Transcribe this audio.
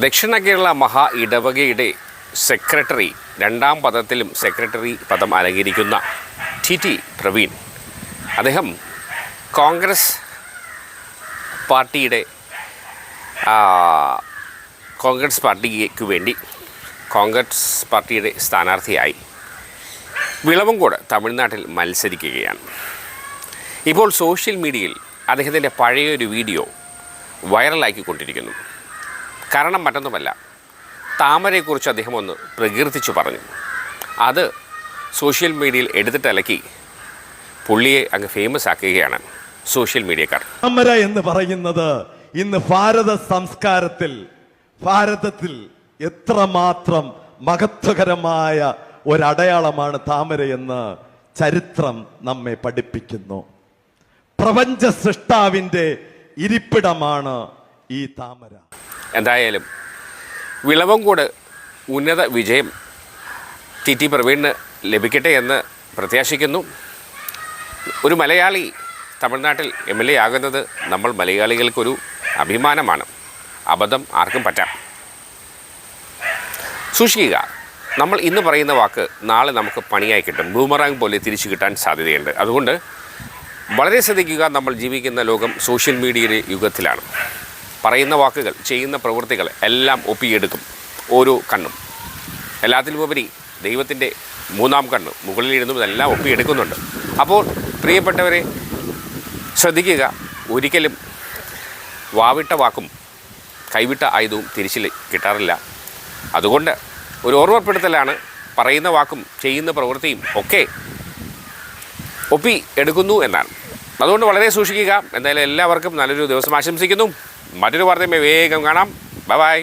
ദക്ഷിണ കേരള മഹാ ഇടവകയുടെ സെക്രട്ടറി, രണ്ടാം പദത്തിലും സെക്രട്ടറി പദം അലങ്കരിക്കുന്ന ടി പ്രവീൺ, അദ്ദേഹം കോൺഗ്രസ് പാർട്ടിക്ക് വേണ്ടി കോൺഗ്രസ് പാർട്ടിയുടെ സ്ഥാനാർത്ഥിയായി വിളവങ്കോട് തമിഴ്നാട്ടിൽ മത്സരിക്കുകയാണ്. ഇപ്പോൾ സോഷ്യൽ മീഡിയയിൽ അദ്ദേഹത്തിൻ്റെ പഴയൊരു വീഡിയോ വൈറലാക്കിക്കൊണ്ടിരിക്കുന്നു. കാരണം മറ്റൊന്നുമല്ല, താമരയെക്കുറിച്ച് അദ്ദേഹം ഒന്ന് പ്രകീർത്തിച്ചു പറഞ്ഞു. അത് സോഷ്യൽ മീഡിയയിൽ എടുത്തിട്ടലക്കി പുള്ളിയെ അങ്ങ് ഫേമസ് ആക്കുകയാണ് സോഷ്യൽ മീഡിയക്കാർ. താമര എന്ന് പറയുന്നത് ഇന്ന് ഭാരതത്തിൽ എത്രമാത്രം മഹത്വകരമായ ഒരടയാളമാണ് താമരയെന്ന് ചരിത്രം നമ്മെ പഠിപ്പിക്കുന്നു. പ്രപഞ്ച സൃഷ്ടാവിൻ്റെ ഇരിപ്പിടമാണ് ഈ താമര. എന്തായാലും വിളവങ്കോട് ഉന്നത വിജയം ടി പ്രവീണിന് ലഭിക്കട്ടെ എന്ന് പ്രത്യാശിക്കുന്നു. ഒരു മലയാളി തമിഴ്നാട്ടിൽ MLA ആകുന്നത് നമ്മൾ മലയാളികൾക്കൊരു അഭിമാനമാണ്. അബദ്ധം ആർക്കും പറ്റാം. സൂക്ഷിക്കുക. നമ്മൾ ഇന്ന് പറയുന്ന വാക്ക് നാളെ നമുക്ക് പണിയായി കിട്ടും. ബൂമറാങ് പോലെ തിരിച്ചു കിട്ടാൻ സാധ്യതയുണ്ട്. അതുകൊണ്ട് വളരെ ശ്രദ്ധിക്കുക. നമ്മൾ ജീവിക്കുന്ന ലോകം സോഷ്യൽ മീഡിയയുടെ യുഗത്തിലാണ്. പറയുന്ന വാക്കുകൾ, ചെയ്യുന്ന പ്രവൃത്തികൾ എല്ലാം ഒപ്പിയെടുക്കും ഓരോ കണ്ണും. എല്ലാത്തിലുമുപരി ദൈവത്തിൻ്റെ മൂന്നാം കണ്ണ് മുകളിലിരുന്നും ഇതെല്ലാം ഒപ്പിയെടുക്കുന്നുണ്ട്. അപ്പോൾ പ്രിയപ്പെട്ടവരെ ശ്രദ്ധിക്കുക. ഒരിക്കലും വാവിട്ട വാക്കും കൈവിട്ട ആയുധവും തിരിച്ചിൽ കിട്ടാറില്ല. അതുകൊണ്ട് ഒരു ഓർമ്മപ്പെടുത്തലാണ്, പറയുന്ന വാക്കും ചെയ്യുന്ന പ്രവൃത്തിയും ഒക്കെ ഒപ്പി എടുക്കുന്നു എന്നാണ്. അതുകൊണ്ട് വളരെ സൂക്ഷിക്കുക. എന്തായാലും എല്ലാവർക്കും നല്ലൊരു ദിവസം ആശംസിക്കുന്നു. മറ്റൊരു വാർത്തയുമായി വേഗം കാണാം. ബൈ.